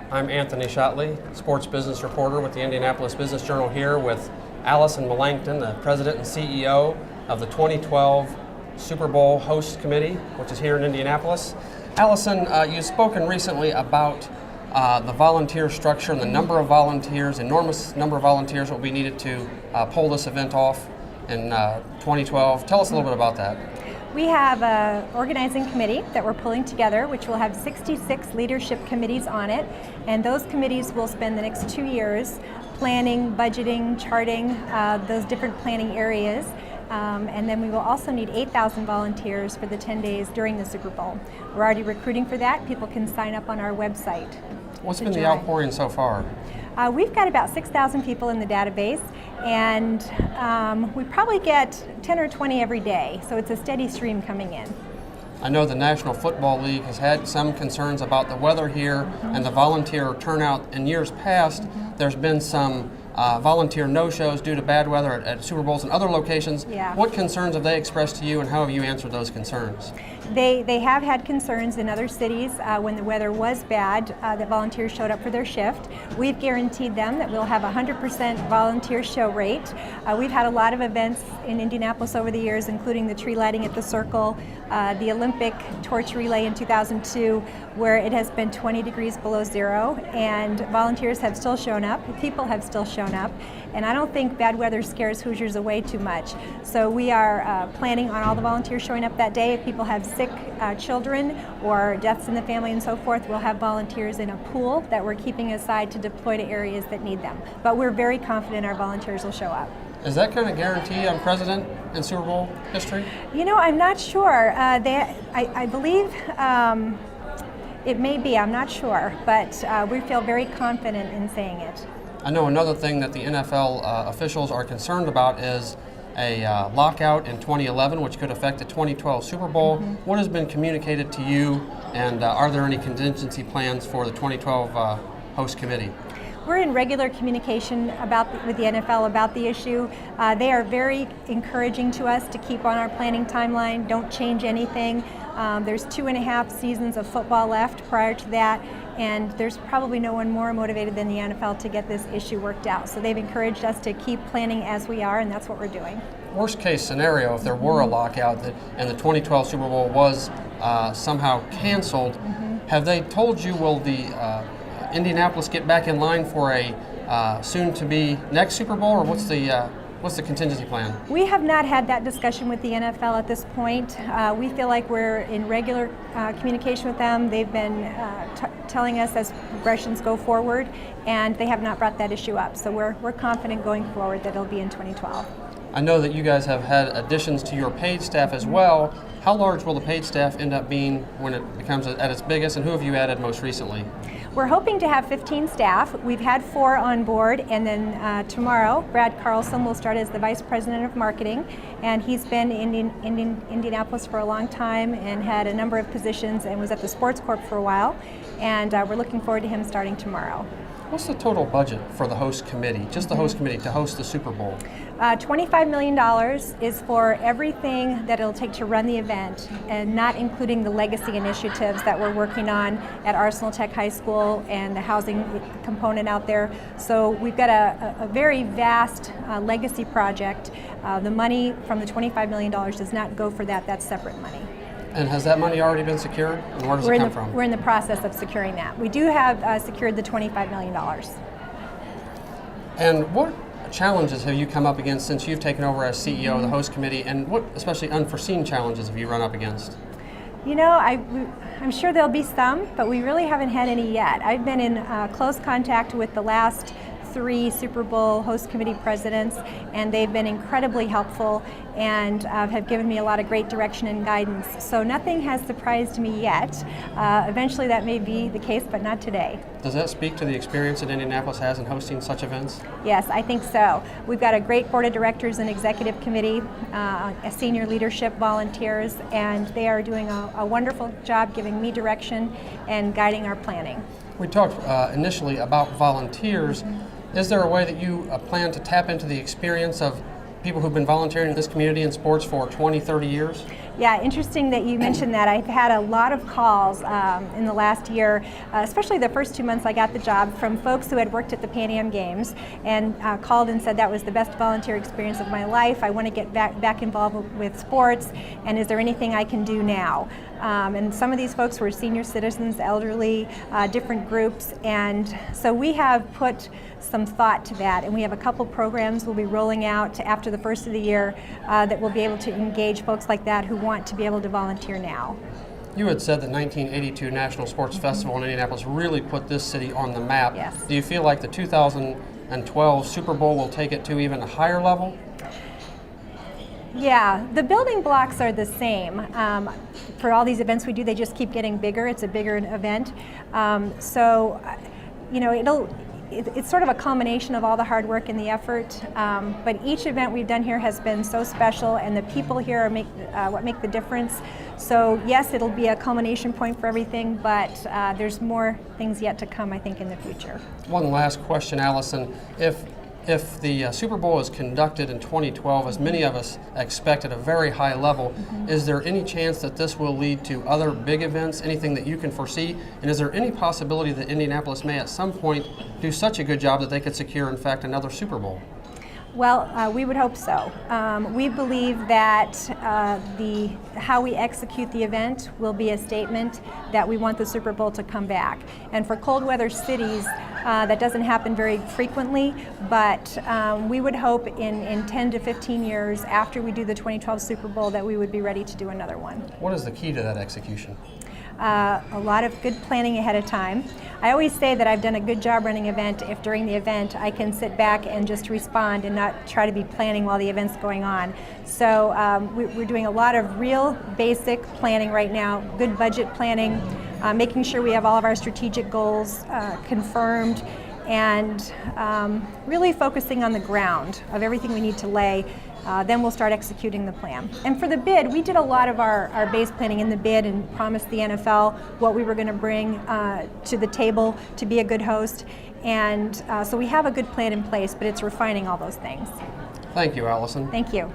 I'm Anthony Schoettle, sports business reporter with the Indianapolis Business Journal, here with Allison Melangton, the president and CEO of the 2012 Super Bowl Host Committee, which is here in Indianapolis. Allison, you've spoken recently about the volunteer structure and the number of volunteers, enormous number of volunteers will be needed to pull this event off in 2012. Tell us a little bit about that. We have an organizing committee that we're pulling together, which will have 66 leadership committees on it, and those committees will spend the next 2 years planning, budgeting, charting those different planning areas. And then we will also need 8,000 volunteers for the 10 days during the Super Bowl. We're already recruiting for that. People can sign up on our website. What's been the outpouring so far? We've got about 6,000 people in the database, and we probably get 10 or 20 every day, so it's a steady stream coming in. I know the National Football League has had some concerns about the weather here and the volunteer turnout. In years past, there's been some volunteer no-shows due to bad weather at Super Bowls and other locations. Yeah. What concerns have they expressed to you, and how have you answered those concerns? They have had concerns in other cities when the weather was bad that volunteers showed up for their shift. We've guaranteed them that we'll have a 100% volunteer show rate. We've had a lot of events in Indianapolis over the years, including the tree lighting at the Circle, the Olympic torch relay in 2002, where it has been 20 degrees below zero, and volunteers have still shown up, people have still shown up, and I don't think bad weather scares Hoosiers away too much. So we are planning on all the volunteers showing up that day. If people have sick children or deaths in the family and so forth, we'll have volunteers in a pool that we're keeping aside to deploy to areas that need them. But we're very confident our volunteers will show up. Is that kind of guarantee on President in Super Bowl history? You know, I'm not sure. I believe it may be, I'm not sure, but we feel very confident in saying it. I know another thing that the NFL officials are concerned about is a lockout in 2011, which could affect the 2012 Super Bowl. What has been communicated to you, and are there any contingency plans for the 2012 host committee? We're in regular communication with the NFL about the issue. They are very encouraging to us to keep on our planning timeline, don't change anything. There's 2.5 seasons of football left prior to that, and there's probably no one more motivated than the NFL to get this issue worked out. So they've encouraged us to keep planning as we are, and that's what we're doing. Worst case scenario, if there were a lockout and the 2012 Super Bowl was somehow canceled, have they told you, will the Indianapolis get back in line for a soon-to-be next Super Bowl, or what's the contingency plan? We have not had that discussion with the NFL at this point. We feel like we're in regular communication with them. They've been telling us as progressions go forward, and they have not brought that issue up. So we're confident going forward that it'll be in 2012. I know that you guys have had additions to your paid staff as well. How large will the paid staff end up being when it becomes at its biggest, and who have you added most recently? We're hoping to have 15 staff. We've had 4 on board, and then tomorrow, Brad Carlson will start as the Vice President of Marketing, and he's been in Indianapolis for a long time and had a number of positions and was at the Sports Corp for a while, and we're looking forward to him starting tomorrow. What's the total budget for the host committee, just the host committee, to host the Super Bowl? $25 million is for everything that it'll take to run the event, and not including the legacy initiatives that we're working on at Arsenal Tech High School and the housing component out there. So we've got a very vast legacy project. The money from the $25 million does not go for that. That's separate money. And has that money already been secured? And where does it come from? We're in the process of securing that. We do have secured the $25 million. And what challenges have you come up against since you've taken over as CEO of the host committee, and what especially unforeseen challenges have you run up against? You know, I'm sure there'll be some, but we really haven't had any yet. I've been in close contact with the last 3 Super Bowl host committee presidents, and they've been incredibly helpful and have given me a lot of great direction and guidance. So nothing has surprised me yet. Eventually that may be the case, but not today. Does that speak to the experience that Indianapolis has in hosting such events? Yes, I think so. We've got a great board of directors and executive committee, a senior leadership volunteers, and they are doing a wonderful job giving me direction and guiding our planning. We talked initially about volunteers. Is there a way that you plan to tap into the experience of people who've been volunteering in this community in sports for 20, 30 years? Yeah, interesting that you mentioned that. I've had a lot of calls in the last year, especially the first 2 months I got the job, from folks who had worked at the Pan Am Games and called and said that was the best volunteer experience of my life. I want to get back involved with sports, and is there anything I can do now? And some of these folks were senior citizens, elderly, different groups, and so we have put some thought to that, and we have a couple programs we'll be rolling out after the first of the year that will be able to engage folks like that who want to be able to volunteer now. You had said the 1982 National Sports Festival in Indianapolis really put this city on the map. Yes. Do you feel like the 2012 Super Bowl will take it to even a higher level? Yeah, the building blocks are the same. For all these events we do, they just keep getting bigger. It's a bigger event. So, you know, it's sort of a combination of all the hard work and the effort, but each event we've done here has been so special, and the people here are what make the difference. So yes, it'll be a culmination point for everything, but there's more things yet to come, I think, in the future. One last question, Allison. If the Super Bowl is conducted in 2012, as many of us expect at a very high level, is there any chance that this will lead to other big events, anything that you can foresee? And is there any possibility that Indianapolis may at some point do such a good job that they could secure, in fact, another Super Bowl? Well, we would hope so. We believe that how we execute the event will be a statement that we want the Super Bowl to come back. And for cold weather cities, that doesn't happen very frequently, but we would hope in 10 to 15 years after we do the 2012 Super Bowl that we would be ready to do another one. What is the key to that execution? A lot of good planning ahead of time. I always say that I've done a good job running an event if during the event I can sit back and just respond and not try to be planning while the event's going on. So we're doing a lot of real basic planning right now, good budget planning, making sure we have all of our strategic goals confirmed, and really focusing on the ground of everything we need to lay. Then we'll start executing the plan. And for the bid, we did a lot of our base planning in the bid and promised the NFL what we were going to bring to the table to be a good host. And so we have a good plan in place, but it's refining all those things. Thank you, Allison. Thank you.